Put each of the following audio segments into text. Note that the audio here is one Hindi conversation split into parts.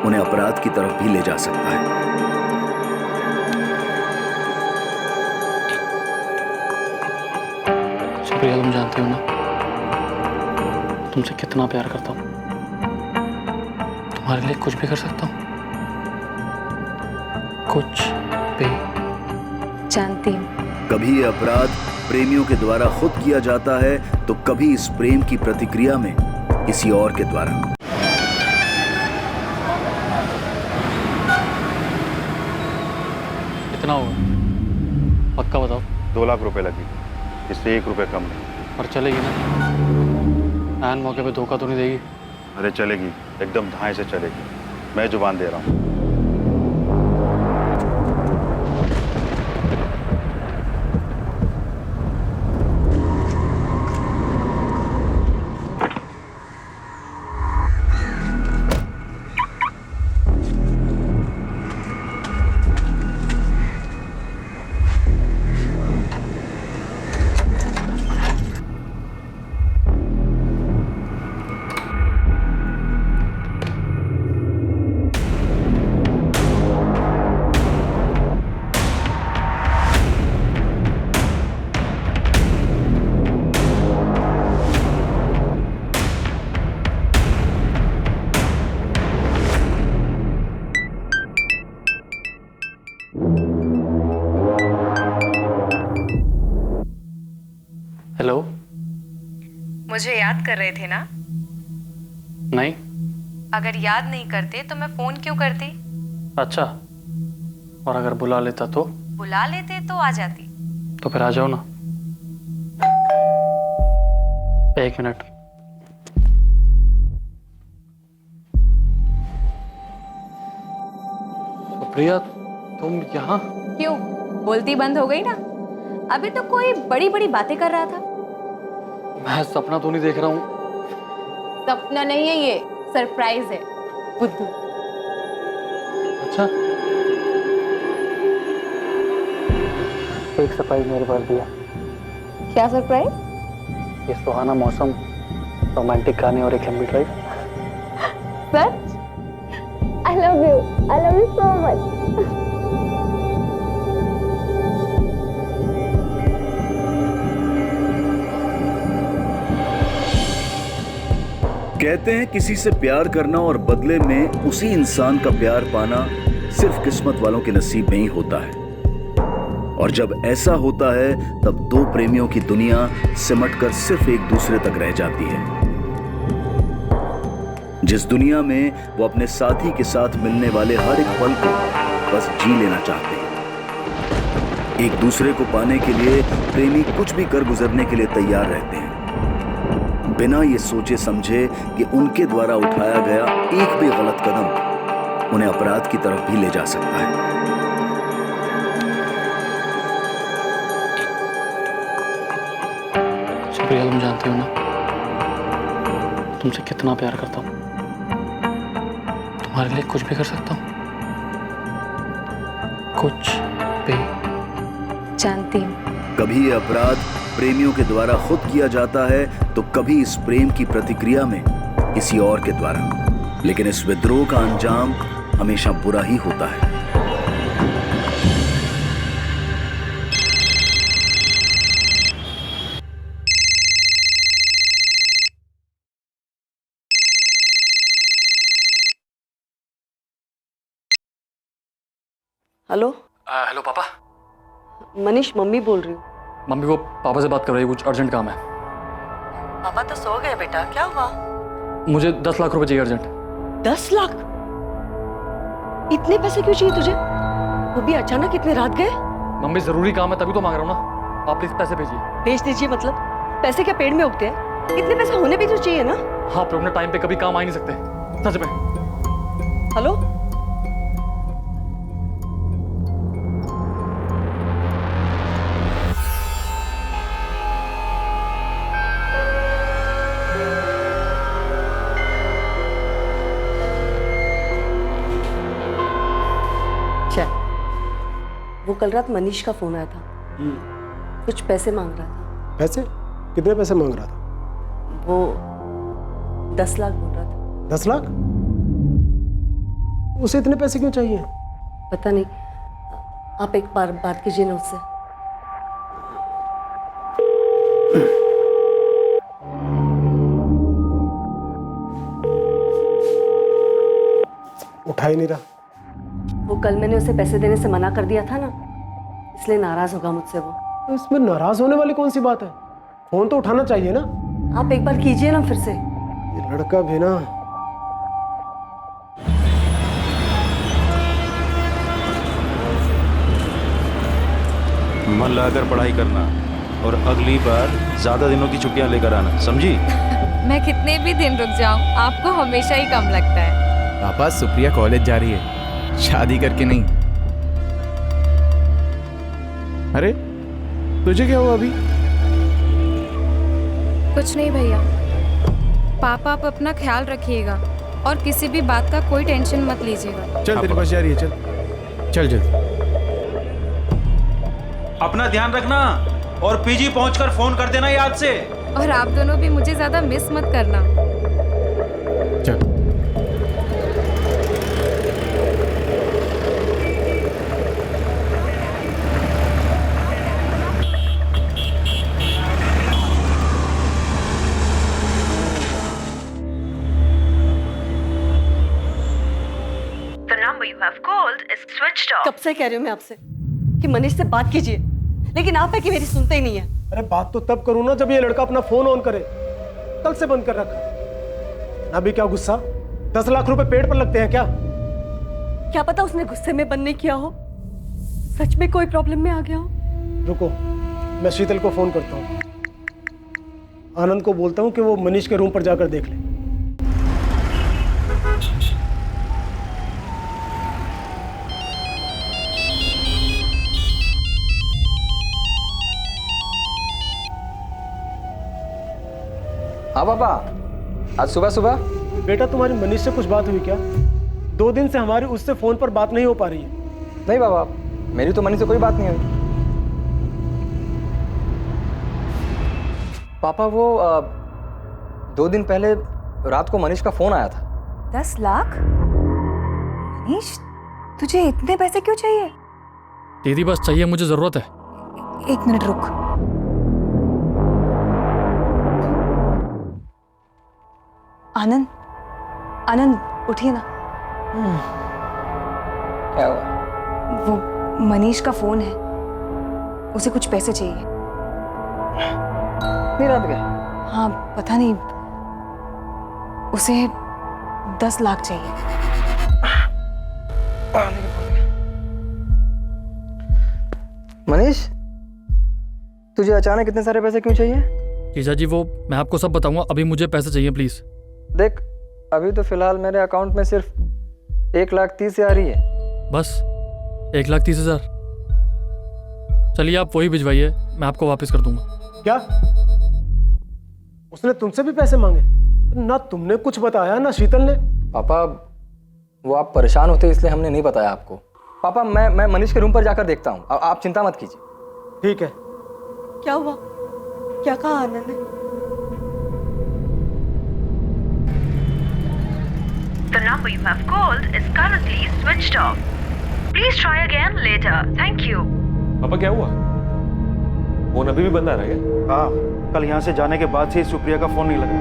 उन्हें अपराध की तरफ भी ले जा सकता है। शुक्रिया, तुम जानते हो ना तुमसे कितना प्यार करता हूँ। तुम्हारे लिए कुछ भी कर सकता हूँ, कुछ भी। जानती हूँ। कभी ये अपराध प्रेमियों के द्वारा खुद किया जाता है तो कभी इस प्रेम की प्रतिक्रिया में किसी और के द्वारा। कितना होगा पक्का बताओ। 2 लाख रुपए लगेगी, इससे 1 रुपए कम नहीं। और चलेगी ना? ऐन मौके पे धोखा तो नहीं देगी? अरे चलेगी, एकदम धाए से चलेगी, मैं जुबान दे रहा हूँ। हेलो। मुझे याद कर रहे थे ना? नहीं। अगर याद नहीं करते तो मैं फोन क्यों करती? अच्छा, और अगर बुला लेता तो? बुला लेते तो आ जाती। तो फिर आ जाओ ना। 1 मिनट। सुप्रिया, तुम यहाँ? क्यों, बोलती बंद हो गई ना? अभी तो कोई बड़ी बड़ी बातें कर रहा था। मैं सपना तो नहीं देख रहा हूँ? सपना नहीं है, ये सरप्राइज है बुद्धू। अच्छा, एक सरप्राइज मेरे पास दिया। क्या सरप्राइज? ये सुहाना मौसम, रोमांटिक गाने और एक लंबी drive. Such? I love you so much. कहते हैं किसी से प्यार करना और बदले में उसी इंसान का प्यार पाना सिर्फ किस्मत वालों के नसीब में ही होता है। और जब ऐसा होता है तब दो प्रेमियों की दुनिया सिमटकर सिर्फ एक दूसरे तक रह जाती है। जिस दुनिया में वो अपने साथी के साथ मिलने वाले हर एक पल को बस जी लेना चाहते हैं। एक दूसरे को पाने के लिए प्रेमी कुछ भी कर गुजरने के लिए तैयार रहते हैं, बिना ये सोचे समझे कि उनके द्वारा उठाया गया एक भी गलत कदम उन्हें अपराध की तरफ भी ले जा सकता है। शुक्रिया, तुम जानते हो ना तुमसे कितना प्यार करता हूँ। तुम्हारे लिए कुछ भी कर सकता हूँ, कुछ भी। जानती हूँ। कभी ये अपराध प्रेमियों के द्वारा खुद किया जाता है तो कभी इस प्रेम की प्रतिक्रिया में किसी और के द्वारा, लेकिन इस विद्रोह का अंजाम हमेशा बुरा ही होता है। हेलो। हेलो पापा। मनीष, मम्मी बोल रही हूँ। मम्मी को पापा से बात कर रही है, कुछ अर्जेंट काम है। पापा तो सो गए बेटा, क्या हुआ? मुझे 10 लाख रुपए चाहिए अर्जेंट। 10 लाख? इतने पैसे क्यों चाहिए तुझे? वो भी अचानक इतने रात गए? मम्मी जरूरी काम है तभी तो मांग रहा हूँ ना, आप प्लीज पैसे भेजिए। भेज दीजिए मतलब? पैसे क्या पेड़ में उगते हैं? इतने पैसे होने भी तो चाहिए ना। हाँ, पर अपने टाइम पे कभी काम आ ही नहीं सकते, सच में। हेलो। वो कल रात मनीष का फोन आया था, कुछ पैसे मांग रहा था। पैसे? कितने पैसे मांग रहा था? वो 10 लाख बोल रहा था। 10 लाख? उसे इतने पैसे क्यों चाहिए? पता नहीं, आप एक बार बात कीजिए ना उससे। उठा ही नहीं रहा। वो कल मैंने उसे पैसे देने से मना कर दिया था ना, इसलिए नाराज होगा मुझसे वो। तो इसमें नाराज होने वाली कौन सी बात है? फोन तो उठाना चाहिए ना। आप एक बार कीजिए ना फिर से। ये लड़का भी ना। मन लगाकर पढ़ाई करना और अगली बार ज्यादा दिनों की छुट्टियां लेकर आना, समझी? मैं कितने भी दिन रुक जाऊं, आपको हमेशा ही कम लगता है। पापा, सुप्रिया कॉलेज जा रही है, शादी करके नहीं। अरे तुझे क्या हुआ अभी? कुछ नहीं भैया। पापा, आप अपना ख्याल रखिएगा और किसी भी बात का कोई टेंशन मत लीजिएगा। चल, तेरे पास जा रही है, चल चल चल। अपना ध्यान रखना और पीजी पहुंचकर फोन कर देना याद से। और आप दोनों भी मुझे ज्यादा मिस मत करना। चल। कब से कह रही हूँ मैं आपसे कि मनीष से बात कीजिए, लेकिन आप है कि मेरी सुनते ही नहीं है। अरे बात तो तब करूँ ना जब ये लड़का अपना फोन ऑन करे। कल से बंद कर रखा। ना भी क्या गुस्सा? 10 लाख रुपए पेड़ पर लगते हैं क्या? क्या पता उसने गुस्से में बंद नहीं किया हो, सच में कोई प्रॉब्लम में आ गया हो। रुको, मैं शीतल को फोन करता हूँ। आनंद को बोलता हूँ कि वो मनीष के रूम पर जाकर देख ले। हाँ पापा, आज सुबह सुबह? बेटा, तुम्हारी मनीष से कुछ बात हुई क्या? 2 दिन से हमारी उससे फोन पर बात नहीं हो पा रही है। नहीं पापा, मेरी तो मनीष से कोई बात नहीं हुई। पापा, वो 2 दिन पहले रात को मनीष का फोन आया था। 10 लाख? मनीष, तुझे इतने पैसे क्यों चाहिए? दीदी, बस चाहिए, मुझे जरूरत है। 1 मिनट रुक। आनंद, आनंद उठिए ना। क्या हुआ? वो मनीष का फोन है, उसे कुछ पैसे चाहिए। नहीं रात गए? हाँ, पता नहीं, उसे 10 लाख चाहिए। मनीष, तुझे अचानक इतने सारे पैसे क्यों चाहिए? जीजा जी, वो मैं आपको सब बताऊंगा, अभी मुझे पैसे चाहिए प्लीज। देख, अभी तो फिलहाल मेरे अकाउंट में सिर्फ 1,30,000 आ रही है। बस 1,30,000? चलिए आप वही भिजवाइए, मैं आपको वापस कर दूंगा। क्या? उसने तुमसे भी पैसे मांगे? ना तुमने कुछ बताया ना शीतल ने। पापा, वो आप परेशान होते इसलिए हमने नहीं बताया आपको। पापा, मैं मनीष के रूम पर जाकर देखता हूँ, आप चिंता मत कीजिए। ठीक है। क्या हुआ? क्या कहा आनंद ने? The number you have called is currently switched off. Please try again later. Thank you. पापा, क्या हुआ? फोन अभी भी बंद आ रहा है क्या? हाँ, कल यहाँ से जाने के बाद से ही सुप्रिया का फोन नहीं लग रहा।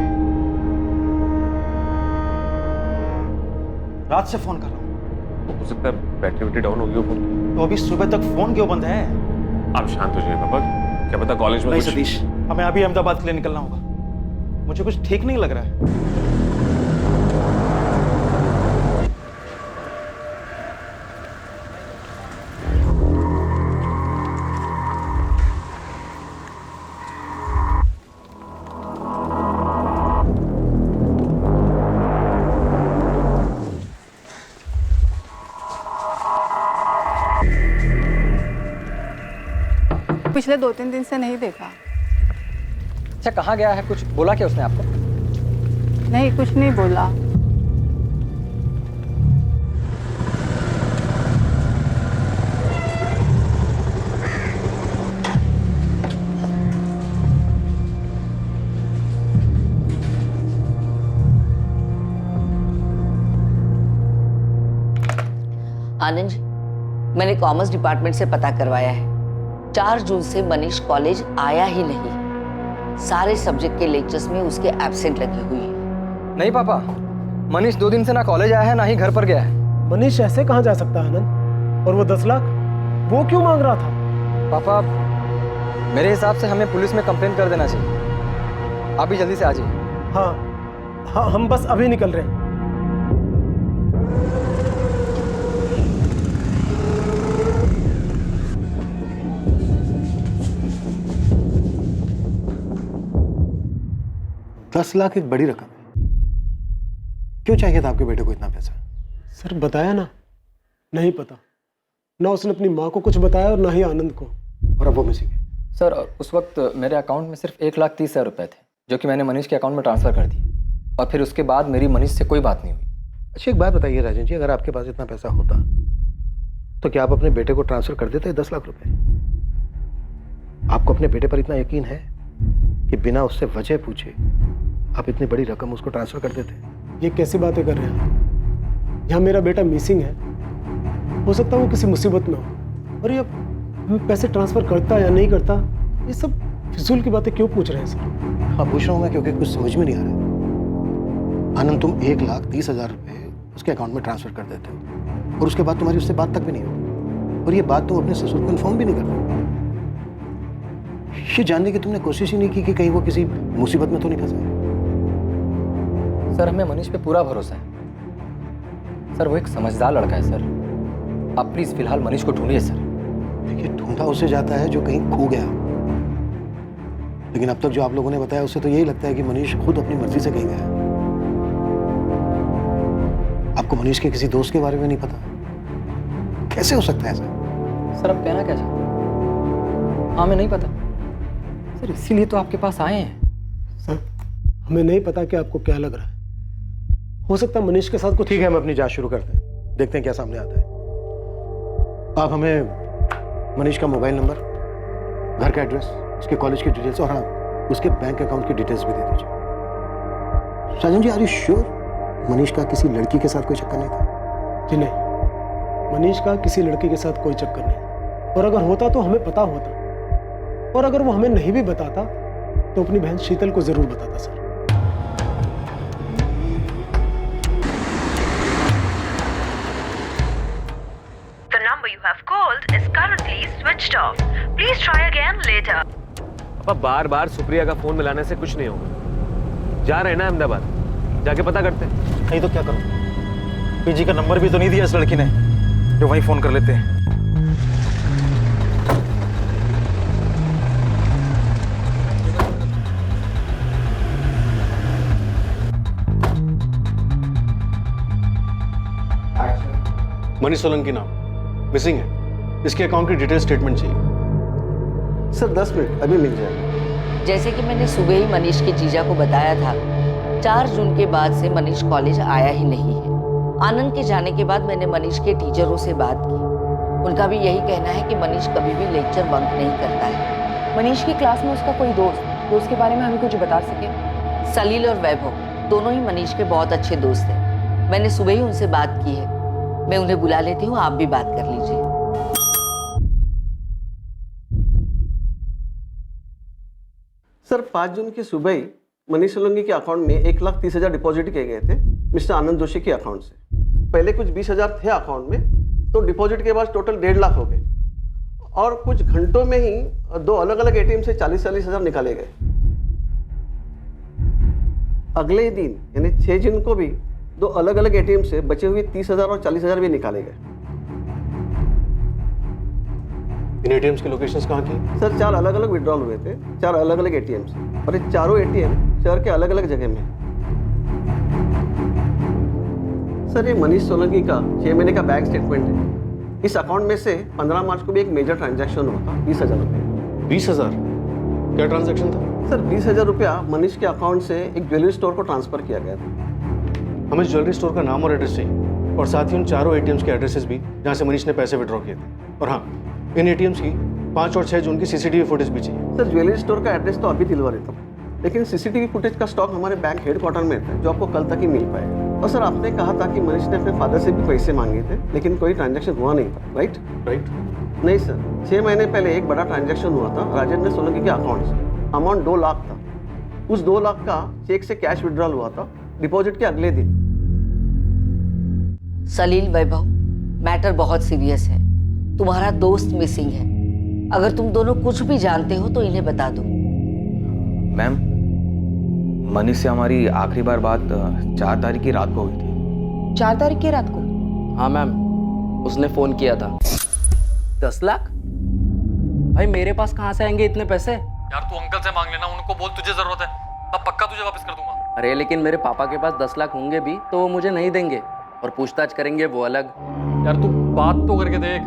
रात से फोन कर रहा हूँ। हो सकता है बैटरी वैटरी डाउन हो गई हो फोन की। तो अभी सुबह तक फोन क्यों बंद है? आप शांत हो जाइए पापा, क्या पता कॉलेज में नहीं कुछ... सतीश, हमें अभी अहमदाबाद के लिए निकलना होगा। मुझे कुछ ठीक नहीं लग रहा है। पिछले 2-3 दिन से नहीं देखा। अच्छा, कहाँ गया है? कुछ बोला क्या उसने आपको? नहीं, कुछ नहीं बोला। आनंद जी, मैंने कॉमर्स डिपार्टमेंट से पता करवाया है, 4 जून से मनीष कॉलेज आया ही नहीं। सारे सब्जेक्ट के लेक्चर्स में उसके एब्सेंट लगी हुई है। नहीं पापा, मनीष 2 दिन से ना कॉलेज आया है ना ही घर पर गया है। मनीष ऐसे कहाँ जा सकता है आनंद? और वो 10 लाख वो क्यों मांग रहा था? पापा, मेरे हिसाब से हमें पुलिस में कंप्लेन कर देना चाहिए। आप भी जल्दी से आ जाइए। हाँ, हम बस अभी निकल रहे हैं। $10 लाख एक बड़ी रकम है। क्यों चाहिए था आपके बेटे को इतना पैसा? सर बताया ना, नहीं पता। ना उसने अपनी माँ को कुछ बताया और ना ही आनंद को। और अब वो मिसिंग है। सर उस वक्त मेरे अकाउंट में सिर्फ 1,30,000 रुपए थे, जो कि मैंने मनीष के अकाउंट में ट्रांसफ़र कर दिए। और फिर उसके बाद मेरी मनीष से कोई बात नहीं हुई। अच्छा एक बात बताइए राजन जी, अगर आपके पास इतना पैसा होता तो क्या आप अपने बेटे को ट्रांसफ़र कर देते 10 लाख रुपए? आपको अपने बेटे पर इतना यकीन है कि बिना उससे वजह पूछे आप इतनी बड़ी रकम उसको ट्रांसफ़र कर देते? ये कैसी बातें कर रहे हैं? यहाँ मेरा बेटा मिसिंग है, हो सकता है वो किसी मुसीबत में हो। और ये मैं पैसे ट्रांसफ़र करता या नहीं करता, ये सब फिजूल की बातें क्यों पूछ रहे हैं सर? हाँ पूछ रहा हूँ मैं, क्योंकि कुछ समझ में नहीं आ रहा है। आनंद, तुम 1,30,000 रुपये उसके अकाउंट में ट्रांसफ़र कर देते हो और उसके बाद तुम्हारी उससे बात तक भी नहीं होती, और ये बात तुम अपने ससुर को इन्फॉर्म भी नहीं कर रहे। ये जानने की तुमने कोशिश ही नहीं की कि कहीं वो किसी मुसीबत में तो नहीं फंसा? सर हमें मनीष पे पूरा भरोसा है। सर वो एक समझदार लड़का है सर। आप प्लीज फिलहाल मनीष को ढूंढिए सर। देखिए, ढूंढा उसे जाता है जो कहीं खो गया, लेकिन अब तक जो आप लोगों ने बताया उससे तो यही लगता है कि मनीष खुद अपनी मर्जी से कहीं गया। आपको मनीष के किसी दोस्त के बारे में नहीं पता? कैसे हो सकता है ऐसा? सर आप कहना क्या चाहते हैं? हाँ, हमें नहीं पता सर, इसीलिए तो आपके पास आए हैं। सर हमें नहीं पता कि आपको क्या लग रहा है। हो सकता है मनीष के साथ कुछ। ठीक है, हम अपनी जांच शुरू करते हैं, देखते हैं क्या सामने आता है। आप हमें मनीष का मोबाइल नंबर, घर का एड्रेस, उसके कॉलेज की डिटेल्स और हाँ उसके बैंक अकाउंट की डिटेल्स भी दे दीजिए। साजन जी, आर यू श्योर मनीष का किसी लड़की के साथ कोई चक्कर नहीं था? जी नहीं, मनीष का किसी लड़की के साथ कोई चक्कर नहीं, और अगर होता तो हमें पता होता, और अगर वो हमें नहीं भी बताता तो अपनी बहन शीतल को जरूर बताता sir. The number you have called is currently switched off. Please try again later. पापा बार बार सुप्रिया का फोन मिलाने से कुछ नहीं होगा। जा रहे हैं ना अहमदाबाद, जाके पता करते हैं। नहीं तो क्या करूं? पीजी का नंबर भी तो नहीं दिया इस लड़की ने, जो वहीं फोन कर लेते हैं। मनीष सोलंकी नाम, मिसिंग है। इसके अकाउंट की डिटेल स्टेटमेंट चाहिए। सर 10 मिनट, अभी मिल जाएगा। जैसे कि मैंने सुबह ही मनीष के जीजा को बताया था, 4 जून के बाद से मनीष कॉलेज आया ही नहीं है। आनंद के जाने के बाद मैंने मनीष के टीचरों से बात की। उनका भी यही कहना है कि मनीष कभी भी लेक्चर बंक नहीं करता है। मनीष की क्लास में उसका कोई दोस्त जो उसके बारे में हमें कुछ बता सके? सलील और वैभव दोनों ही मनीष के बहुत अच्छे दोस्त हैं। मैंने सुबह ही उनसे बात की है। मैं उन्हें बुला लेती हूँ, आप भी बात कर लीजिए। सर 5 जून की सुबह ही मनीष सोलंकी के अकाउंट में 1,30,000 डिपॉजिट किए गए थे मिस्टर आनंद जोशी के अकाउंट से। पहले कुछ 20,000 थे अकाउंट में, तो डिपॉजिट के बाद टोटल 1.5 लाख हो गए, और कुछ घंटों में ही 2 अलग अलग एटीएम से 40,000 निकाले गए। अगले ही दिन यानी 6 जून को भी 2 अलग अलग एटीएम से बचे हुए 30,000 और 40,000 भी निकाले गए। इन एटीएम्स की लोकेशंस कहाँ की? सर 4 अलग अलग विड्रॉल हुए थे, 4 अलग अलग एटीएम से, और ये चारों एटीएम शहर के अलग अलग जगह में। सर ये मनीष सोलंकी का 6 महीने का बैंक स्टेटमेंट है। इस अकाउंट में से 15 मार्च को भी एक मेजर ट्रांजैक्शन हुआ था, 20,000 रुपये। 20,000? क्या ट्रांजैक्शन था? सर 20,000 रुपया मनीष के अकाउंट से एक ज्वेलरी स्टोर को ट्रांसफर किया गया था। हमें ज्वेलरी स्टोर का नाम और एड्रेस चाहिए, और साथ ही उन चारों एटीएम्स के एड्रेसेस भी जहाँ से मनीष ने पैसे विड्रॉ किए थे। और हाँ, इन एटीएम्स की 5 और 6 जून की सीसीटीवी फुटेज भी चाहिए। सर ज्वेलरी स्टोर का एड्रेस तो अभी दिलवा देता हूँ, लेकिन सीसीटीवी फुटेज का स्टॉक हमारे बैंक हेडक्वार्टर में था, जो आपको कल तक ही मिल पाएगा। और सर आपने कहा था कि मनीष ने अपने फादर से भी पैसे मांगे थे लेकिन कोई ट्रांजैक्शन हुआ नहीं था, राइट? नहीं सर, 6 महीने पहले एक बड़ा ट्रांजैक्शन हुआ था राजेंद्र सोलंकी के अकाउंट से। अमाउंट 2 लाख था। उस 2 लाख का चेक से कैश विड्रॉल हुआ था डिपॉजिट के अगले दिन। सलील वैभव, मैटर बहुत सीरियस है। तुम्हारा दोस्त मिसिंग है। अगर तुम दोनों कुछ भी जानते हो तो इन्हें बता दो। मैम, मनीष से हमारी आखिरी बार बात 4 तारीख की रात को हुई थी। 4 तारीख की रात को? हाँ मैम, उसने फोन किया था। 10 लाख? भाई मेरे पास कहाँ से आएंगे इतने पैसे? यार तू अंकल से मांग लेना, उनको बोल तुझे जरूरत है, तब पक्का तुझे वापस कर दूंगा। अरे लेकिन मेरे पापा के पास 10 लाख होंगे भी तो वो मुझे नहीं देंगे, और पूछताछ करेंगे वो अलग। यार तू बात तो करके देख।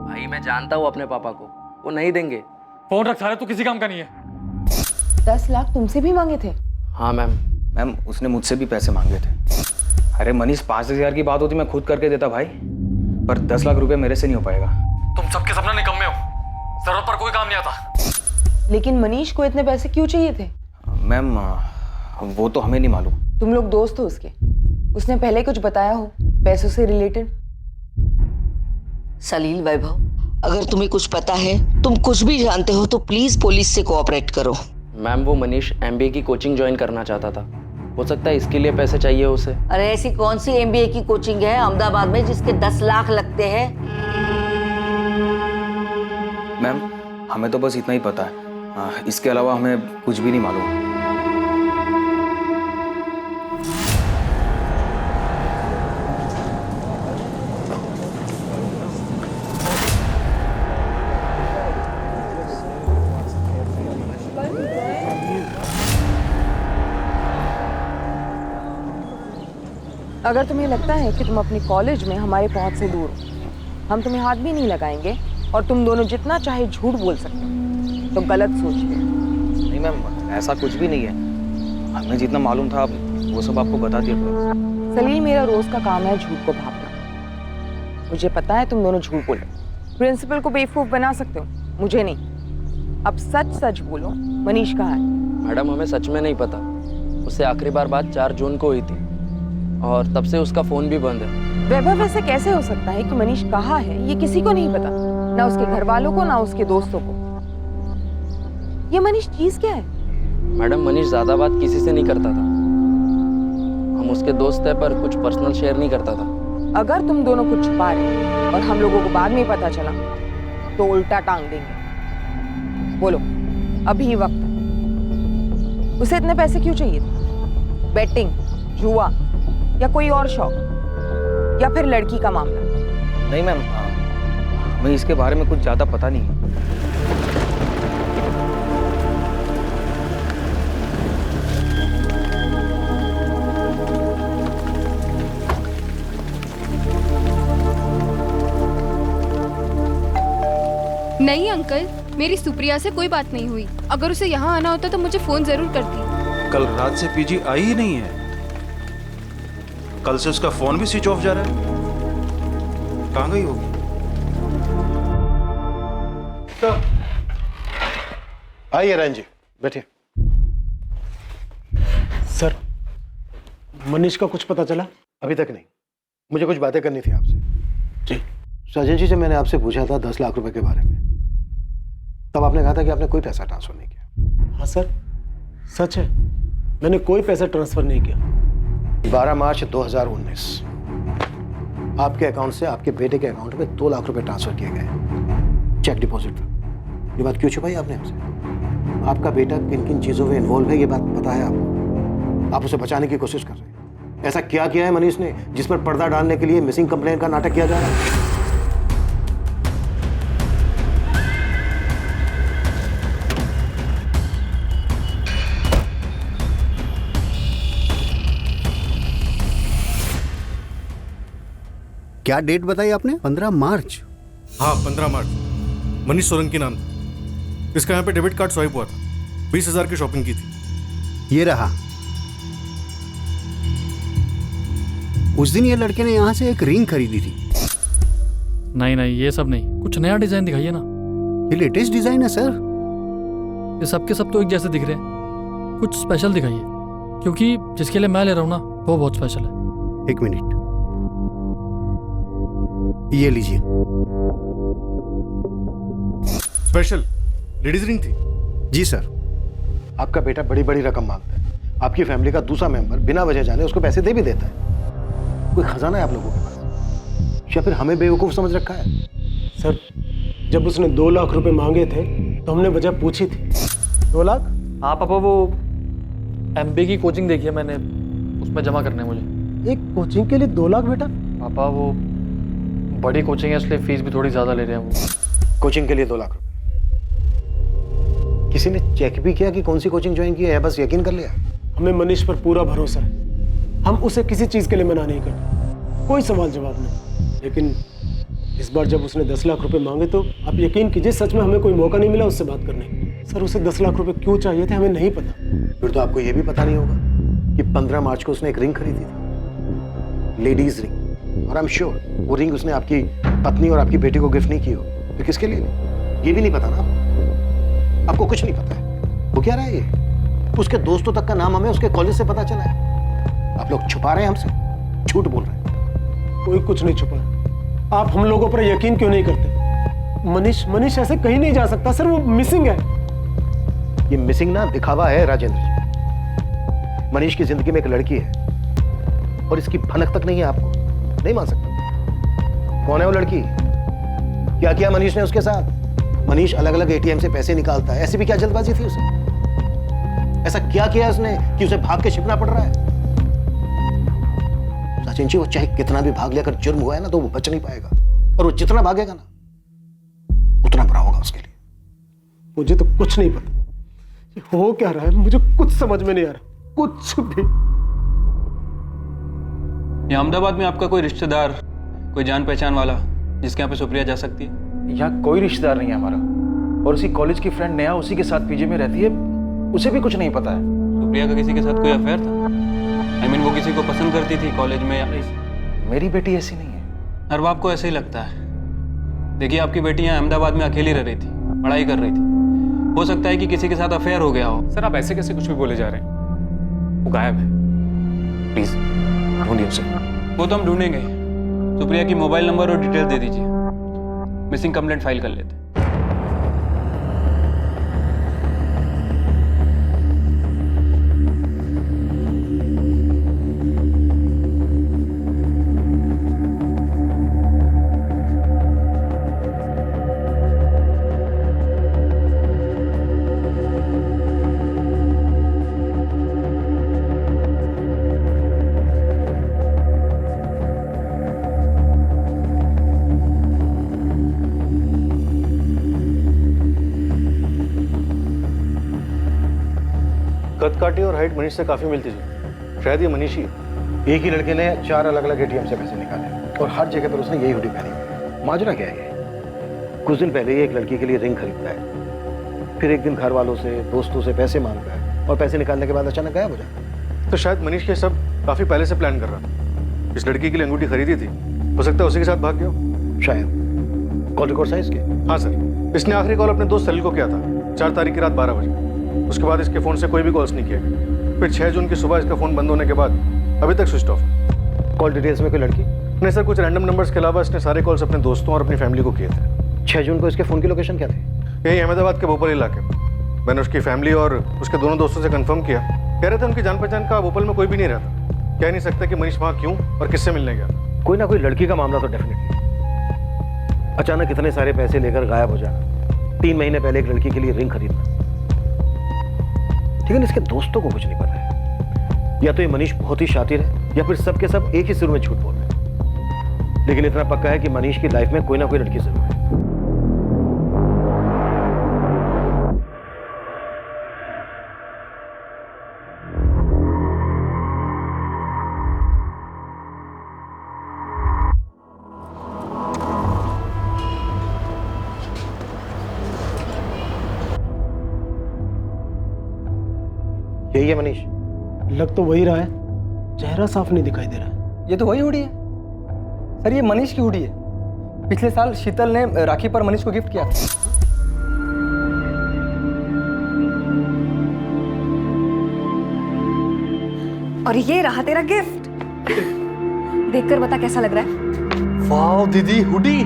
भाई मैं जानता हूँ अपने पापा को, वो नहीं देंगे। फोन रख सारे, तू किसी काम का नहीं है। 10 लाख तुमसे भी मांगे थे? हाँ मैम। मैम, उसने मुझसे भी पैसे मांगे थे। अरे मनीष, 5,000 की बात होती मैं खुद करके देता भाई, पर 10 लाख रुपए मेरे से नहीं हो पाएगा। तुम सबके सब ना निकम्मे हो, जरूरत पर कोई काम नहीं आता। लेकिन मनीष को इतने पैसे क्यों चाहिए थे? मैम, वो तो हमें नहीं मालूम। तुम लोग दोस्त हो उसके? उसने पहले कुछ बताया हो पैसों से रिलेटेड? सलील वैभव, अगर तुम्हें कुछ पता है, तुम कुछ भी जानते हो तो प्लीज पुलिस से कोऑपरेट करो। मैम वो मनीष MBA की कोचिंग ज्वाइन करना चाहता था, हो सकता है इसके लिए पैसे चाहिए उसे। अरे ऐसी कौन सी MBA की कोचिंग है अहमदाबाद में जिसके 10 लाख लगते हैं? मैम, हमें तो बस इतना ही पता है, इसके अलावा हमें कुछ भी नहीं मालूम। अगर तुम्हें लगता है कि तुम अपनी कॉलेज में हमारे पहुंच से दूर हो, हम तुम्हें हाथ भी नहीं लगाएंगे और तुम दोनों जितना चाहे झूठ बोल सकते हो, तो गलत सोचते हो। नहीं मैम, ऐसा कुछ भी नहीं है। हमें जितना मालूम था वो सब आपको बता दिया। सलील, मेरा रोज का काम है झूठ को भापना। मुझे पता है तुम दोनों झूठ बोलो, प्रिंसिपल को बेवकूफ बना सकते हो, मुझे नहीं। अब सच सच बोलो, मनीष कहाँ है? मैडम हमें सच में नहीं पता। उससे आखिरी बार बात 4 जून को हुई थी और तब से उसका फोन भी बंद है। वैभव, ऐसे कैसे हो सकता है कि मनीष कहाँ है ये किसी को नहीं पता, ना उसके घर वालों को ना उसके दोस्तों को। ये मनीष चीज क्या है? मैडम मनीष ज्यादा बात किसी से नहीं करता था। हम उसके दोस्त है पर कुछ पर्सनल शेयर नहीं करता था। अगर तुम दोनों कुछ छुपा रहे और हम लोगों को बाद में पता चला तो उल्टा टांग देंगे। बोलो, अभी वक्त है। उसे इतने पैसे क्यों चाहिए थे? बेटिंग, जुआ या कोई और शौक, या फिर लड़की का मामला? नहीं मैम, हमें इसके बारे में कुछ ज्यादा पता नहीं है। नहीं अंकल, मेरी सुप्रिया से कोई बात नहीं हुई। अगर उसे यहाँ आना होता तो मुझे फोन जरूर करती। कल रात से पीजी आई ही नहीं है। कल से उसका फोन भी स्विच ऑफ जा रहा है। कहाँ गई होगी? आइए रैन जी, बैठिए। सर, मनीष का कुछ पता चला? अभी तक नहीं। मुझे कुछ बातें करनी थी आपसे। जी। साजन जी, जब मैंने आपसे पूछा था 10 लाख रुपए के बारे में, तब आपने कहा था कि आपने कोई पैसा ट्रांसफर नहीं किया। हाँ सर, सच है, मैंने कोई पैसा ट्रांसफर नहीं किया। 12 मार्च 2019 आपके अकाउंट से आपके बेटे के अकाउंट में 2 लाख रुपए ट्रांसफर किए गए, चेक डिपॉजिट था। ये बात क्यों छुपाई आपने हमसे? आपका बेटा किन किन चीजों में इन्वॉल्व है ये बात पता है आपको? आप उसे बचाने की कोशिश कर रहे हैं। ऐसा क्या किया है मनीष ने जिस पर पर्दा डालने के लिए मिसिंग कंप्लेन का नाटक किया जा रहा है? क्या डेट बताई आपने? 15 मार्च? हाँ 15 मार्च। मनीष सोलंकी नाम था। इसका यहाँ पे डेबिट कार्ड स्वाइप हुआ था। 20,000 की शॉपिंग की थी। ये रहा। उस दिन ये लड़के ने यहाँ से एक रिंग खरीदी थी। नहीं नहीं, ये सब नहीं, कुछ नया डिजाइन दिखाइए ना। ये लेटेस्ट डिजाइन है सर। ये सब के सब तो एक जैसे दिख रहे हैं, कुछ स्पेशल दिखाइए, क्योंकि जिसके लिए मैं ले रहा हूँ ना वो बहुत स्पेशल है। एक मिनट, ये लीजिए। स्पेशल लेडीज रिंग थी? जी सर। आपका बेटा बड़ी बड़ी रकम मांगता है, आपकी फैमिली का दूसरा मेंबर बिना वजह जाने उसको पैसे दे भी देता है। कोई खजाना है आप लोगों के पास या फिर हमें बेवकूफ समझ रखा है? सर, जब उसने 2 लाख रुपए मांगे थे तो हमने वजह पूछी थी। 2 लाख? हाँ पापा, वो MBA की कोचिंग देखी है मैंने, उसमें जमा करने हैं मुझे। एक कोचिंग के लिए 2 लाख बेटा? पापा वो बड़ी कोचिंग है इसलिए फीस भी थोड़ी ज़्यादा ले रहे हैं वो। कोचिंग के लिए 2 लाख रुपए? किसी ने चेक भी किया कि कौन सी कोचिंग ज्वाइन की है, बस यकीन कर लिया? हमें मनीष पर पूरा भरोसा है, हम उसे किसी चीज के लिए मना नहीं करते, कोई सवाल जवाब नहीं। लेकिन इस बार जब उसने 10 लाख रुपए मांगे तो आप यकीन कीजिए सच में हमें कोई मौका नहीं मिला उससे बात करने का। सर, उसे 10 लाख रुपए क्यों चाहिए थे हमें नहीं पता। फिर तो आपको यह भी पता नहीं होगा कि 15 मार्च को उसने एक रिंग खरीदी थी, लेडीज रिंग, और आई एम श्योर वो रिंग उसने आपकी पत्नी और आपकी बेटी को गिफ्ट नहीं की हो। फिर किसके लिए? ये भी नहीं पता ना आपको? कुछ नहीं पता है। वो क्या रहा है ये? उसके दोस्तों तक का नाम हमें उसके कॉलेज से पता चला है। आप लोग छुपा रहे हैं हमसे, झूठ बोल रहे हैं। कोई कुछ नहीं छुपा। आप हम लोगों पर यकीन क्यों नहीं करते? मनीष ऐसे कहीं नहीं जा सकता सर, वो मिसिंग है। ये मिसिंग ना दिखावा है राजेंद्र जी। मनीष की जिंदगी में एक लड़की है और इसकी भनक तक नहीं है, आपको नहीं मान सकता। कौन है वो लड़की? क्या किया मनीष ने उसके साथ? मनीष अलग अलग ATM से पैसे निकालता है, ऐसी भी क्या जल्दबाजी थी उसे? ऐसा क्या किया उसने कि उसे भाग के छिपना पड़ रहा है? सचिन जी, वो चाहे कितना भी भाग लेकर जुर्म हुआ है ना तो वो बच नहीं पाएगा, और वो जितना भागेगा ना उतना बुरा होगा उसके लिए। मुझे तो कुछ नहीं पता ये हो क्या रहा है, मुझे कुछ समझ में नहीं आ रहा, कुछ भी। अहमदाबाद में आपका कोई रिश्तेदार, कोई जान पहचान वाला जिसके यहाँ पे सुप्रिया जा सकती है? यहाँ कोई रिश्तेदार नहीं है हमारा, और उसी कॉलेज की फ्रेंड नेहा उसी के साथ पीजी में रहती है, उसे भी कुछ नहीं पता है। सुप्रिया का किसी के साथ कोई अफेयर था? I mean, वो किसी को पसंद करती थी कॉलेज में या? मेरी बेटी ऐसी नहीं है। हर बाप को ऐसे ही लगता है। देखिए, आपकी बेटी यहाँ अहमदाबाद में अकेली रह रही थी, पढ़ाई कर रही थी, हो सकता है कि किसी के साथ अफेयर हो गया हो। सर, आप ऐसे कैसे कुछ भी बोले जा रहे हैं? वो गायब है, प्लीज ढूंढिए उसे। वो तो हम ढूंढेंगे। सुप्रिया की मोबाइल नंबर और डिटेल दे दीजिए, मिसिंग कंप्लेंट फाइल कर लेते हैं। कद-काठी और हाइट मनीष से काफी मिलती जुलती, शायद ये मनीष ही है। एक ही लड़के ने 4 अलग अलग ATM से पैसे निकाले और हर जगह पर उसने यही हुडी पहनी है। माजरा क्या है ये? कुछ दिन पहले ही एक लड़की के लिए रिंग खरीदता है, फिर एक दिन घर वालों से, दोस्तों से पैसे मांगता है, और पैसे निकालने के बाद अचानक गायब हो जाता है। तो शायद मनीष ये सब काफी पहले से प्लान कर रहा था। इस लड़की के लिए अंगूठी खरीदी थी, हो सकता है उसी के साथ भाग गया हो। शायद। कॉल रिकॉर्ड साइज के? हाँ सर, इसने आखिरी कॉल अपने दोस्त सलील को किया था 4 तारीख की रात 12 बजे। उसके बाद इसके फोन से कोई भी कॉल्स नहीं किए। फिर 6 जून की सुबह इसका फोन बंद होने के बाद अभी तक स्विच ऑफ। कॉल डिटेल्स में कोई लड़की? नहीं सर, कुछ रैंडम नंबर्स के अलावा इसने सारे कॉल्स अपने दोस्तों और अपनी फैमिली को किए थे। 6 जून को इसके फोन की लोकेशन क्या थी? यही अहमदाबाद के भोपाल इलाके में। मैंने उसकी फैमिली और उसके दोनों दोस्तों से कंफर्म किया, कह रहे थे उनकी जान पहचान का भोपाल में कोई भी नहीं रहता। कह नहीं सकता कि मनीष वहाँ क्यों और किससे मिलने गया। कोई ना कोई लड़की का मामला तो डेफिनेटली। अचानक इतने सारे पैसे लेकर गायब हो जाना, 3 महीने पहले एक लड़की के लिए रिंग खरीदना, लेकिन इसके दोस्तों को कुछ नहीं पता है। या तो ये मनीष बहुत ही शातिर है या फिर सब के सब एक ही सुर में झूठ बोल रहे हैं। लेकिन इतना पक्का है कि मनीष की लाइफ में कोई ना कोई लड़की जरूर है। यही है मनीष? लग तो वही रहा है, चेहरा साफ नहीं दिखाई दे रहा है। ये तो वही हुडी है सर, ये मनीष की हुडी है। पिछले साल शीतल ने राखी पर मनीष को गिफ्ट किया था। और ये रहा तेरा गिफ्ट। देखकर बता कैसा लग रहा है। वाह दीदी, हुडी।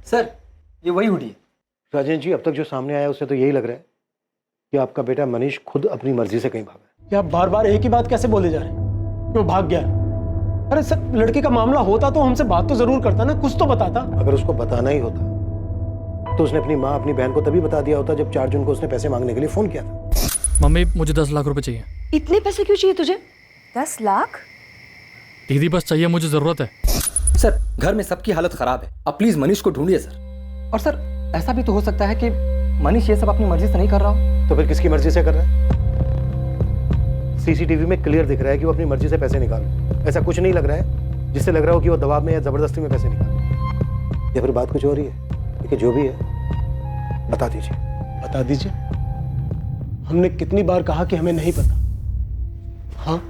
सर ये वही हुडी है। राजेश जी, अब तक जो सामने आया उससे तो यही लग रहा है कि आपका बेटा मनीष खुद अपनी मर्जी से कहीं भागा है। क्या आप बार बार एक ही बात कैसे बोले जा रहे हैं? क्यों भाग गया? अरे सर, लड़के का मामला होता तो हमसे बात तो जरूर करता ना, कुछ तो बताता। अगर उसको बताना ही होता तो उसने अपनी माँ अपनी बहन को तभी बता दिया होता जब 4 जून को उसने पैसे मांगने के लिए फोन किया था। मम्मी मुझे 10 लाख रुपए चाहिए। इतने पैसे क्यों चाहिए तुझे? 10 लाख? दीदी बस चाहिए, मुझे जरूरत है। सर घर में सबकी हालत खराब है, आप प्लीज मनीष को ढूंढिए सर। और सर ऐसा भी तो हो सकता है कि मनीष ये सब अपनी मर्जी से नहीं कर रहा हो। तो फिर किसकी मर्जी से कर रहा है? सीसीटीवी में क्लियर दिख रहा है कि वो अपनी मर्जी से पैसे निकाल रहा है। ऐसा कुछ नहीं लग रहा है जिससे लग रहा हो कि वो दबाव में या जबरदस्ती में पैसे निकाल रहा है। या फिर बात कुछ हो रही है? देखिए जो भी है बता दीजिए। बता दीजिए। हमने कितनी बार कहा कि हमें नहीं पता। हाँ,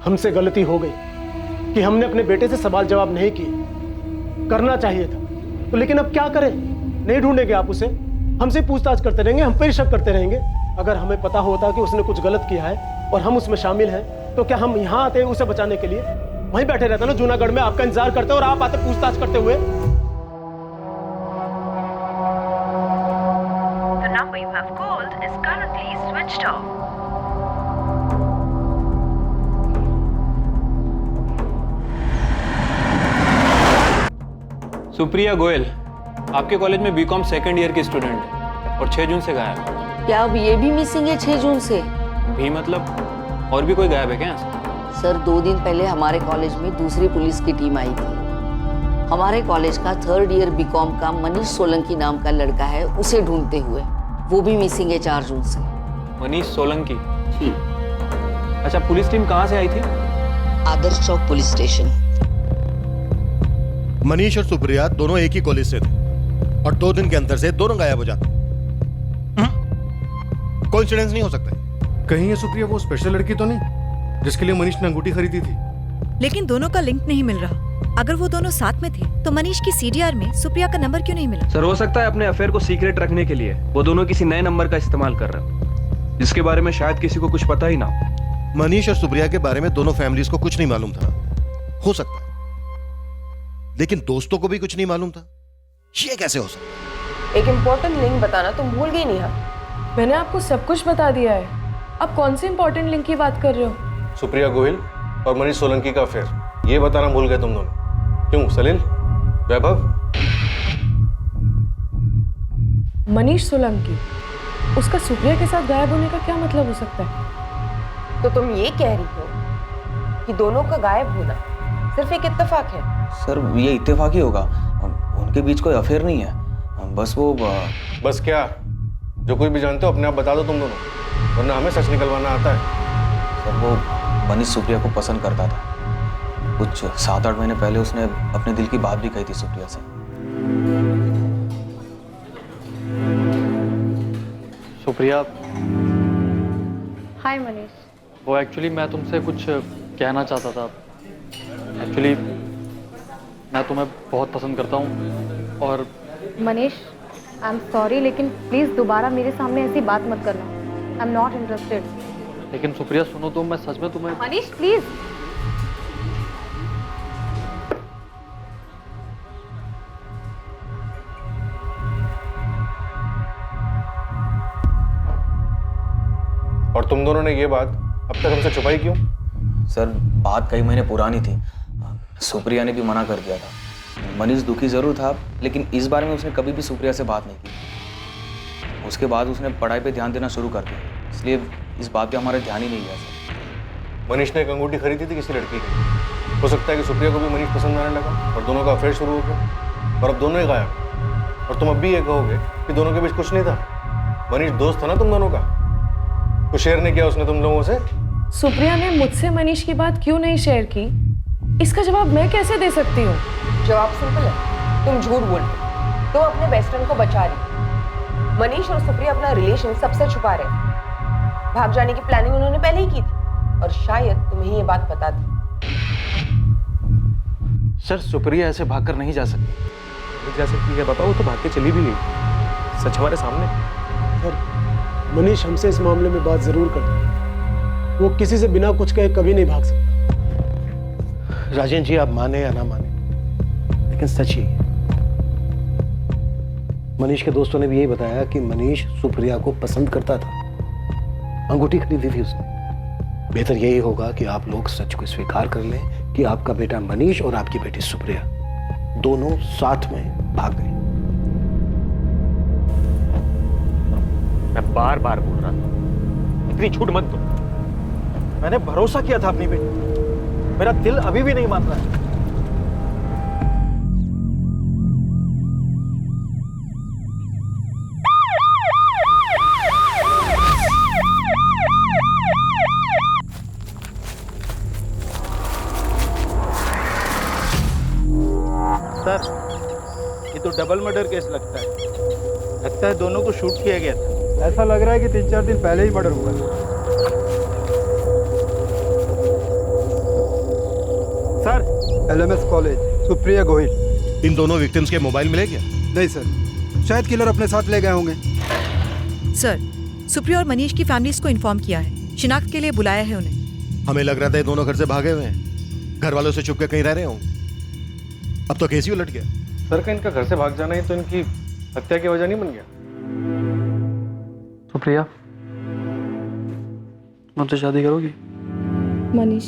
हमसे गलती हो गई कि हमने अपने बेटे से सवाल जवाब नहीं किए। करना चाहिए था तो, लेकिन अब क्या करें? नहीं ढूंढेंगे आप उसे, हमसे पूछताछ करते रहेंगे, हम पर शक करते रहेंगे। अगर हमें पता होता कि उसने कुछ गलत किया है और हम उसमें शामिल हैं, तो क्या हम यहाँ आते उसे बचाने के लिए? वहीं बैठे रहते ना जूनागढ़ में, आपका इंतजार करते और आप आते पूछताछ करते हुए। The number you have called is currently switched off. Supriya Goyal आपके कॉलेज में बीकॉम सेकंड ईयर की स्टूडेंट है और 6 जून से गायब है। क्या अब ये भी मिसिंग है 6 जून से? भी मतलब और भी कोई गायब है क्या यहाँ से? सर 2 दिन पहले हमारे कॉलेज में दूसरी पुलिस की टीम आई थी। हमारे कॉलेज का 3rd ईयर बीकॉम का मनीष सोलंकी नाम का लड़का है, उसे ढूंढते हुए। वो भी मिसिंग है 4 जून से। मनीष सोलंकी? जी। अच्छा, पुलिस टीम कहाँ से आई थी? आदर्श चौक पुलिस स्टेशन। मनीष और सुप्रिया दोनों एक ही कॉलेज से थे और 2 दिन के अंतर से दोनों गायब हो जाते। कोइंसिडेंस नहीं हो सकता। कहीं ये सुप्रिया वो स्पेशल लड़की तो नहीं जिसके लिए मनीष ने अंगूठी खरीदी थी? लेकिन दोनों का लिंक नहीं मिल रहा। अगर वो दोनों साथ में थे तो मनीष की सीडीआर में सुप्रिया का नंबर क्यों नहीं मिला? सर हो सकता है अपने अफेयर को सीक्रेट रखने के लिए वो दोनों किसी नए नंबर का इस्तेमाल कर रहे हो, जिसके बारे में शायद किसी को कुछ पता ही ना हो। मनीष और सुप्रिया के बारे में दोनों फैमिलीज को कुछ नहीं मालूम था, हो सकता है, लेकिन दोस्तों को भी कुछ नहीं मालूम था। ये कैसे हो सकता? एक इम्पोर्टेंट लिंक बताना तुम भूल गई नेहा। मैंने आपको सब कुछ बता दिया है, आप कौन सी इम्पोर्टेंट लिंक की बात कर रहे हो? सुप्रिया गोयल और मनीष सोलंकी का अफेयर, ये बताना भूल गए तुम दोनों। क्यों सलील, वैभव? मनीष सोलंकी, उसका सुप्रिया के साथ गायब होने का क्या मतलब हो सकता है? तो तुम ये कह रही हो कि दोनों का गायब होना सिर्फ एक इत्तेफाक है? सर ये इत्तेफाक ही होगा, उनके बीच कोई अफेयर नहीं है, बस वो बस क्या? जो कुछ भी जानते हो अपने आप बता दो तुम दोनों, वरना हमें सच निकलवाना आता है। सर वो मनीष सुप्रिया को पसंद करता था। कुछ 7-8 महीने पहले उसने अपने दिल की बात भी कही थी सुप्रिया से। सुप्रिया। हाय मनीष। वो एक्चुअली मैं तुमसे कुछ कहना चाहता था। एक्चुअली मैं तुम्हें बहुत पसंद करता हूँ और मनीष, आई एम सॉरी, लेकिन प्लीज दोबारा मेरे सामने ऐसी बात मत करना। I am not interested. लेकिन सुप्रिया सुनो तो, मैं सच में तुम्हें। मनीष प्लीज। और तुम दोनों ने ये बात अब तक हमसे छुपाई क्यों? सर बात कई महीने पुरानी थी, सुप्रिया ने भी मना कर दिया था। मनीष दुखी जरूर था, लेकिन इस बारे में उसने कभी भी सुप्रिया से बात नहीं की। उसके बाद उसने पढ़ाई पे ध्यान देना शुरू कर दिया, इसलिए इस बात पे हमारा ध्यान ही नहीं गया सर। मनीष ने एक अंगूठी खरीदी थी किसी लड़की की, हो सकता है कि सुप्रिया को भी मनीष पसंद आने लगा और दोनों का अफेयर शुरू हो गया और अब दोनों ही गायब। और तुम अब भी ये कहोगे कि दोनों के बीच कुछ नहीं था? मनीष दोस्त था ना तुम दोनों का, तो शेयर नहीं किया उसने तुम लोगों से? सुप्रिया ने मुझसे मनीष की बात क्यों नहीं शेयर की, इसका जवाब मैं कैसे दे सकती हूँ? जवाब सिंपल है, तुम झूठ बोल रहे, तुम अपने बेस्ट फ्रेंड को बचा रही। मनीष और सुप्रिया अपना रिलेशन सबसे छुपा रहे। भाग जाने की प्लानिंग उन्होंने पहले ही की थी और शायद तुम्हें ये बात पता थी। सर सुप्रिया ऐसे भागकर नहीं जा सकती। जा सकती है बाबा, वो तो भाग के चली भी गई, सच हमारे सामने। सर, मनीष हमसे इस मामले में बात जरूर करता है। वो किसी से बिना कुछ कहे कभी नहीं भाग सकता। राजेंद्र जी, आप माने या ना माने, लेकिन सच ही है। मनीष के दोस्तों ने भी यही बताया कि मनीष सुप्रिया को पसंद करता था, अंगूठी खरीदी थी उसने। बेहतर यही होगा कि आप लोग सच को स्वीकार कर लें कि आपका बेटा मनीष और आपकी बेटी सुप्रिया दोनों साथ में भाग गए। मैं बार बार बोल रहा था, इतनी छूट मत दो। मैंने भरोसा किया था अपनी बेटी, मेरा दिल अभी भी नहीं मान रहा है। सर, ये तो डबल मर्डर केस लगता है दोनों को शूट किया गया था। ऐसा लग रहा है कि 3-4 दिन पहले ही मर्डर हुआ है। Sir, LMS college, Supriya Gohil. इन दोनों विक्टिम्स के मोबाइल मिले क्या? नहीं सर, शायद किलर अपने साथ ले गए होंगे। सर, सुप्रिया और मनीष की फैमिलीज को इन्फॉर्म किया है, शिनाख्त के लिए बुलाया है उन्हें। हमें लग रहा था ये दोनों घर से भागे हुए हैं, घर वालों से छुप के कहीं रह रहे हों। अब तो केस ही उलट गया। सर, का इनका घर से भाग जाना ही तो इनकी हत्या की वजह नहीं बन गया? सुप्रिया, मुझसे शादी करोगी? मनीष,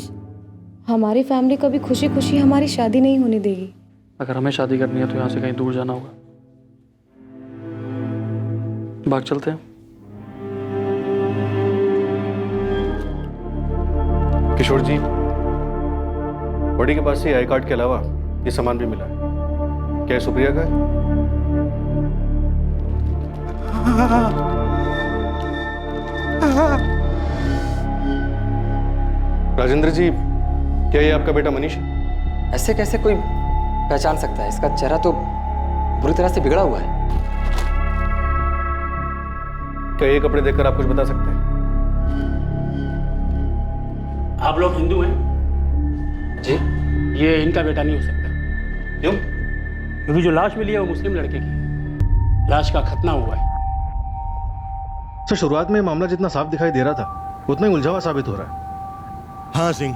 हमारी फैमिली कभी खुशी खुशी हमारी शादी नहीं होने देगी। अगर हमें शादी करनी है तो यहाँ से कहीं दूर जाना होगा। भाग चलते हैं। किशोर जी, बॉडी के पास से आई कार्ड के अलावा ये सामान भी मिला है। क्या ये सुप्रिया का है? राजेंद्र जी, क्या ये आपका बेटा मनीष है? ऐसे कैसे कोई पहचान सकता है? इसका चेहरा तो बुरी तरह से बिगड़ा हुआ है। क्या ये कपड़े देखकर आप कुछ बता सकते हैं? आप लोग हिंदू हैं? जी। ये इनका बेटा नहीं हो सकता। क्यों? क्योंकि जो लाश मिली है वो मुस्लिम लड़के की है। लाश का खतना हुआ है। सर, शुरुआत में मामला जितना साफ दिखाई दे रहा था उतना ही उलझा हुआ साबित हो रहा है। हाँ सिंह,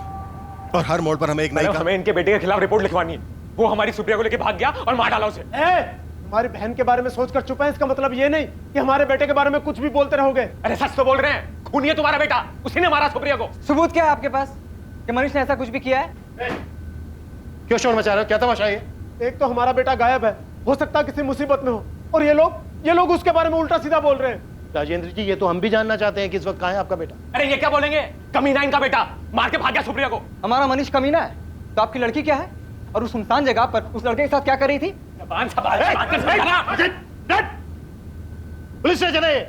और हर मोड़ पर हमें एक नई हमें इनके बेटे के खिलाफ रिपोर्ट लिखवानी है। वो हमारी सुप्रिया को लेके भाग गया और मार डाला उसे। हमारी बहन के बारे में सोचकर चुप है, इसका मतलब ये नहीं कि हमारे बेटे के बारे में कुछ भी बोलते रहोगे। अरे सच तो बोल रहे हैं, खूनी है तुम्हारा बेटा, उसी ने मारा सुप्रिया को। सबूत क्या है आपके पास कि मनीष ने ऐसा कुछ भी किया है? क्यों शोर मचा रहे हो? क्या तमाशा है? एक तो हमारा बेटा गायब है, हो सकता है किसी मुसीबत में हो, और ये लोग उसके बारे में उल्टा सीधा बोल रहे हैं। राजेंद्र जी, ये तो हम भी जानना चाहते हैं कि इस वक्त कहाँ है आपका बेटा। अरे ये क्या बोलेंगे, कमीना इनका बेटा, मार के भाग गया सुप्रिया को। हमारा मनीष कमीना है तो आपकी लड़की क्या है? और उस सुनसान जगह पर उस लड़के के साथ क्या कर रही थी? पुलिस स्टेशन है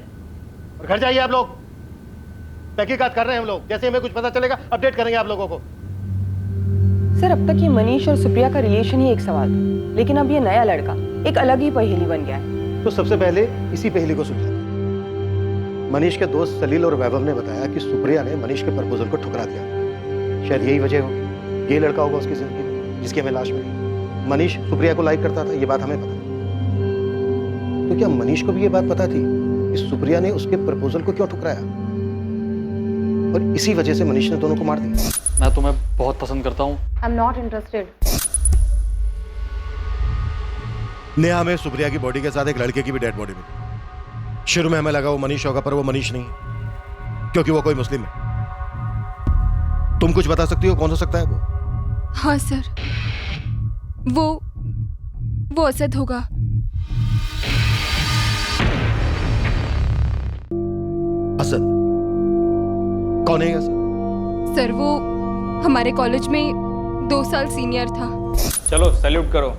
और घर जाइए आप लोग। तहकीकात कर रहे हैं हम लोग, जैसे हमें कुछ पता चलेगा अपडेट करेंगे आप लोगों को। सर, अब तक ये मनीष और सुप्रिया का रिलेशन ही एक सवाल था, लेकिन अब ये नया लड़का एक अलग ही पहेली बन गया है। तो सबसे पहले इसी पहेली को सुलझाते हैं। मनीष के दोस्त सलील और वैभव ने बताया कि सुप्रिया ने मनीष के प्रपोजल को ठुकरा दिया। शायद यही वजह होगी, ये लड़का होगा उसकी जिंदगी में जिसकी हमें लाश मिली। मनीष सुप्रिया को लाइक करता था, ये बात हमें पता है। तो क्या मनीष को भी ये बात पता थी कि सुप्रिया ने उसके प्रपोजल को क्यों ठुकराया, और इसी वजह से मनीष ने दोनों को मार दिया? मैं तुम्हें बहुत पसंद करता हूँ। I am not interested. Neha में सुप्रिया की बॉडी के साथ एक लड़के की भी डेड बॉडी मिली। शुरू में हमें लगा वो मनीष होगा, पर वो मनीष नहीं है, क्योंकि वो कोई मुस्लिम है। तुम कुछ बता सकती हो कौन हो सकता है वो? हाँ सर, वो असद होगा। असद? कौन है असद? सर, वो हमारे कॉलेज में 2 साल सीनियर था। चलो सैल्यूट करो।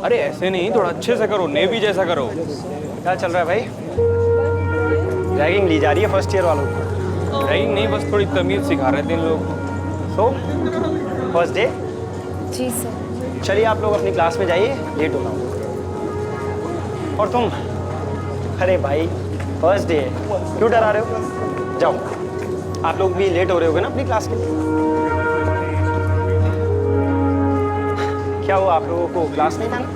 अरे ऐसे नहीं, थोड़ा अच्छे से करो, नेवी जैसा करो। क्या चल रहा है भाई? रैगिंग ली जा रही है फर्स्ट ईयर वालों को? रैगिंग नहीं, बस थोड़ी तमीज सिखा रहे थे इन लोग। So first day? जी सर। चलिए आप लोग अपनी क्लास में जाइए, लेट हो रहा हूँ। और तुम, अरे भाई फर्स्ट डे क्यों डरा रहे हो? जाओ, आप लोग भी लेट हो रहे होगे ना अपनी क्लास के लिए। क्या हुआ, आप लोगों को क्लास नहीं जाना?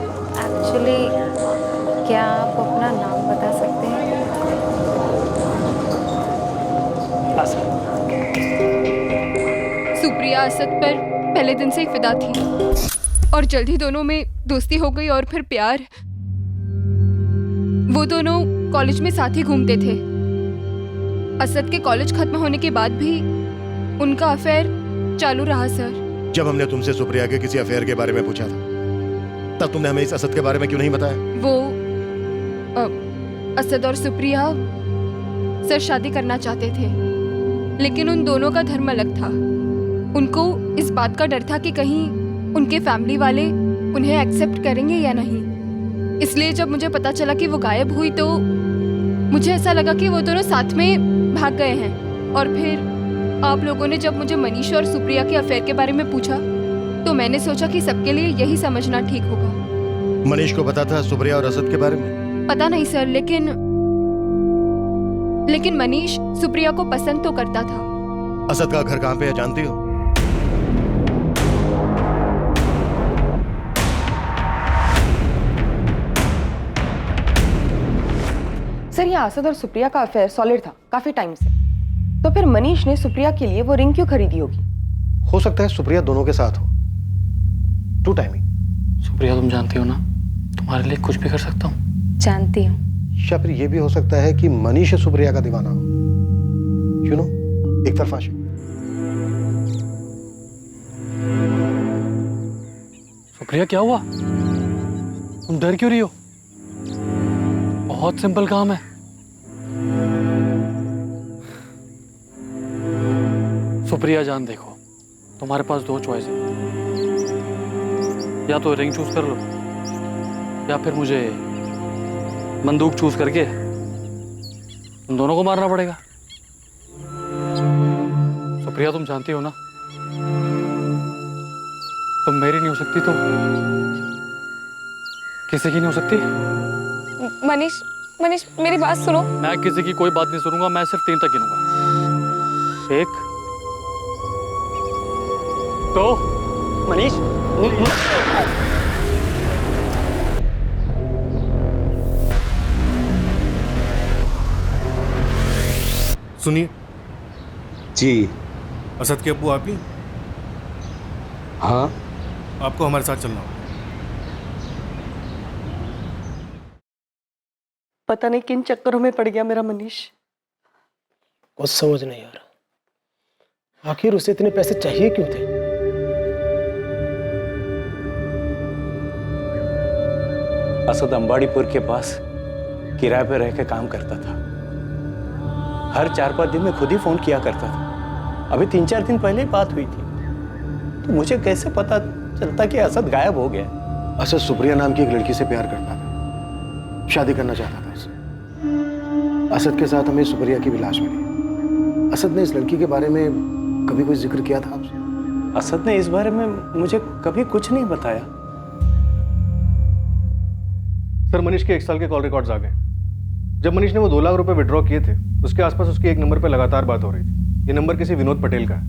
एक्चुअली क्या आप अपना नाम बता सकते हैं? सुप्रिया असद पर पहले दिन से ही फिदा थी और जल्द ही दोनों में दोस्ती हो गई और फिर प्यार। वो दोनों कॉलेज में साथ ही घूमते थे। असद के कॉलेज खत्म होने के बाद भी उनका अफेयर चालू रहा सर। जब हमने तुमसे सुप्रिया के किसी अफेयर के बारे में पूछा था तब तुमने हमें इस असद के बारे में क्यों नहीं बताया? वो असद और सुप्रिया सर शादी करना चाहते थे, लेकिन उन दोनों का धर्म अलग था। उनको इस बात का डर था कि कहीं उनके फैमिली वाले उन्हें एक्सेप्ट करेंगे या नहीं। इसलिए जब मुझे पता चला कि वो गायब हुई तो मुझे ऐसा लगा कि वो दोनों साथ में भाग गए हैं। और फिर आप लोगों ने जब मुझे मनीष और सुप्रिया के अफेयर के बारे में पूछा तो मैंने सोचा कि सबके लिए यही समझना ठीक होगा। मनीष को पता था सुप्रिया और असद के बारे में? पता नहीं सर, लेकिन मनीष सुप्रिया को पसंद तो करता था। असद का घर कहाँ पे है जानती हो? सर ये असद और सुप्रिया का अफेयर सॉलिड था काफी टाइम से, तो फिर मनीष ने सुप्रिया के लिए वो रिंग क्यों खरीदी होगी? हो सकता है सुप्रिया दोनों के साथ हो। To timing. सुप्रिया तुम जानती हो ना, तुम्हारे लिए कुछ भी कर सकता हूँ। जानती हूँ। या फिर ये भी हो सकता है कि मनीष सुप्रिया का दीवाना हो। यू नो, एक तरफा आशिक। सुप्रिया क्या हुआ? तुम डर क्यों रही हो? बहुत सिंपल काम है। सुप्रिया जान देखो, तुम्हारे पास दो चॉइस है, या तो रिंग चूज कर लो या फिर मुझे बंदूक चूज करके तुम दोनों को मारना पड़ेगा। सुप्रिया तुम जानती हो ना, तुम मेरी नहीं हो सकती तो किसी की नहीं हो सकती। मनीष मेरी बात सुनो। मैं किसी की कोई बात नहीं सुनूंगा, मैं सिर्फ 3 तक गिनूंगा। 1 2 मनीष सुनिए जी। असद के अब्बू आप ही? हाँ। आपको हमारे साथ चलना होगा। पता नहीं किन चक्करों में पड़ गया मेरा मनीष। कुछ समझ नहीं आ रहा, आखिर उसे इतने पैसे चाहिए क्यों थे? असद अंबाड़ीपुर के पास किराए पे रह के काम करता था। हर 4-5 दिन में खुद ही फोन किया करता था। अभी 3-4 दिन पहले ही बात हुई थी, तो मुझे कैसे पता चलता कि असद गायब हो गया? असद सुप्रिया नाम की एक लड़की से प्यार करता था, शादी करना चाहता था उससे। असद के साथ हमें सुप्रिया की भी लाश मिली। असद ने इस लड़की के बारे में कभी कोई जिक्र किया था आपसे? असद ने इस बारे में मुझे कभी कुछ नहीं बताया। सर मनीष के 1 साल के कॉल रिकॉर्ड्स आ गए। जब मनीष ने वो 2 लाख रुपए विड्रॉ किए थे, उसके आसपास उसके एक नंबर पर लगातार बात हो रही थी। ये नंबर किसी विनोद पटेल का है।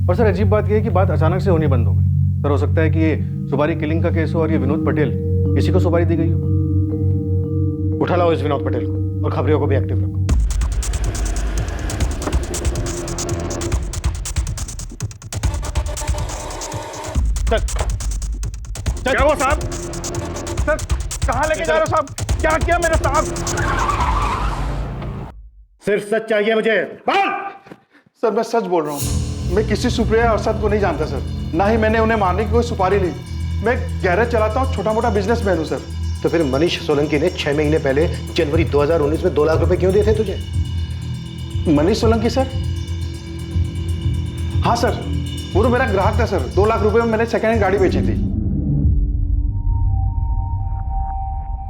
और सर अजीब बात यह है कि बात अचानक से होनी बंद हो गई। सर हो सकता है कि ये सुपारी किलिंग का केस हो और ये विनोद पटेल, किसी को सुपारी दी गई हो। उठा लाओ इस विनोद पटेल को और खबरियों को भी एक्टिव रखो। क्या हुआ साहब? सर कहाँ लेके जा रहे हो साहब? क्या किया मेरे साहब? सिर्फ सच चाहिए मुझे। सर मैं सच बोल रहा हूँ। मैं किसी सुप्रिया और असद को नहीं जानता सर, ना ही मैंने उन्हें मारने की कोई सुपारी ली। मैं गैरेज चलाता हूँ, छोटा मोटा बिजनेसमैन हूँ सर। तो फिर मनीष सोलंकी ने 6 महीने पहले जनवरी 2019 में 2 लाख रुपए क्यों दिए थे तुझे? मनीष सोलंकी सर? हाँ सर, वो तो मेरा ग्राहक था सर। 2 लाख रुपए में मैंने सेकेंड हैंड गाड़ी बेची थी।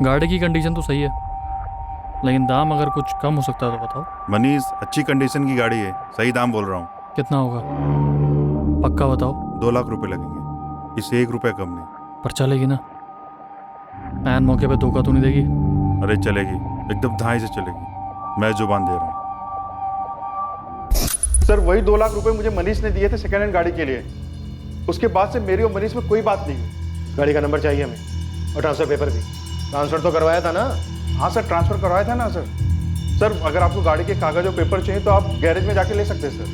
गाड़ी की कंडीशन तो सही है, लेकिन दाम अगर कुछ कम हो सकता है तो बताओ। मनीष अच्छी कंडीशन की गाड़ी है, सही दाम बोल रहा हूँ। कितना होगा पक्का बताओ? 2 लाख रुपए लगेंगे, इससे 1 रुपया कम नहीं। पर चलेगी ना? ऐन मौके पे धोखा तो नहीं देगी? अरे चलेगी, एकदम धाई से चलेगी, मैं जुबान दे रहा हूँ। सर वही 2 लाख रुपए मुझे मनीष ने दिए थे सेकेंड हैंड गाड़ी के लिए। उसके बाद से मेरी और मनीष में कोई बात नहीं हुई। गाड़ी का नंबर चाहिए हमें। और ट्रांसफर पेपर भी। ट्रांसफर तो करवाया था ना? हाँ सर, ट्रांसफर करवाया था ना सर। सर अगर आपको गाड़ी के कागज और पेपर चाहिए तो आप गैरेज में जाके ले सकते हैं सर।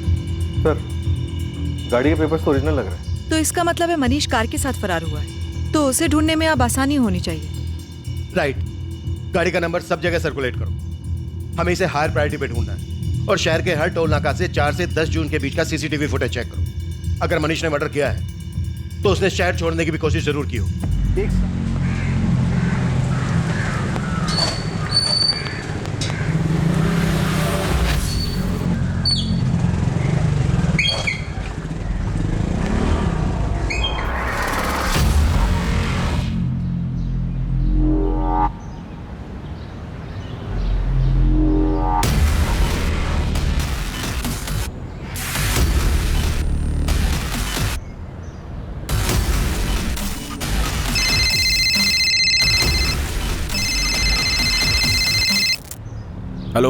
सर गाड़ी के पेपर्स तो ओरिजिनल लग रहे हैं। तो इसका मतलब है मनीष कार के साथ फरार हुआ है, तो उसे ढूंढने में अब आसानी होनी चाहिए। राइट। गाड़ी का नंबर सब जगह सर्कुलेट करो। हमें इसे हायर प्रायोरिटी पे ढूंढना है और शहर के हर टोल नाका से 4 से 10 जून के बीच का सीसीटीवी फुटेज चेक करो। अगर मनीष ने मर्डर किया है तो उसने शहर छोड़ने की भी कोशिश जरूर की हो। ठीक सर। हेलो,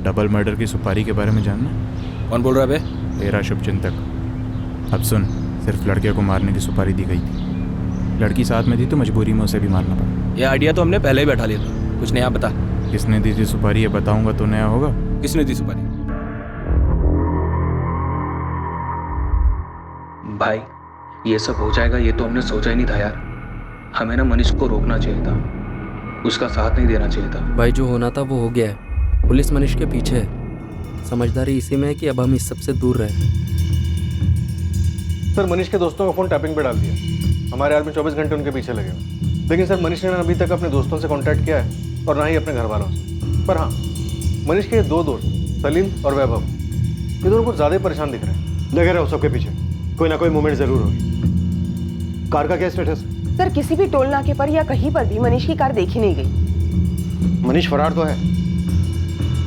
डबल मर्डर की सुपारी के बारे में जानना? कौन बोल रहा है बे? तेरा शुभचिंतक। अब सुन, सिर्फ लड़के को मारने की सुपारी दी गई थी। लड़की साथ में थी तो मजबूरी में उसे भी मारना पड़ा। ये आइडिया तो हमने पहले ही बैठा लिया था। कुछ नया बता। किसने दी थी सुपारी ये बताऊंगा तो नया होगा। किसने दी सुपारी? भाई ये सब हो जाएगा ये तो हमने सोचा ही नहीं था यार। हमें ना मनीष को रोकना चाहिए था, उसका साथ नहीं देना चाहिए था। भाई जो होना था वो हो गया है। पुलिस मनीष के पीछे है। समझदारी इसी में है कि अब हम इस सब से दूर रहें। सर मनीष के दोस्तों का फोन टैपिंग पे डाल दिया। हमारे आदमी 24 घंटे उनके पीछे लगे हुए। लेकिन सर मनीष ने अभी तक अपने दोस्तों से कांटेक्ट किया है और ना ही अपने घर वालों से। पर हाँ, मनीष के 2 दोस्त सलीम और वैभव, ये दोनों कुछ ज़्यादा ही परेशान दिख रहे हैं। लगे रहो सबके पीछे, कोई ना कोई मूवमेंट जरूर होगी। कार का क्या स्टेटस? सर किसी भी टोल नाके पर या कहीं पर भी मनीष की कार देखी नहीं गई। मनीष फरार तो है,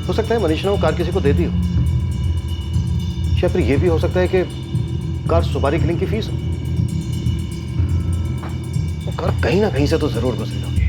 हो सकता है मनीष ने वो कार किसी को दे दी हो, या फिर ये भी हो सकता है कि कार सुपारी किलिंग की फीस हो। वो कार कहीं ना कहीं से तो जरूर गुजरी होगी।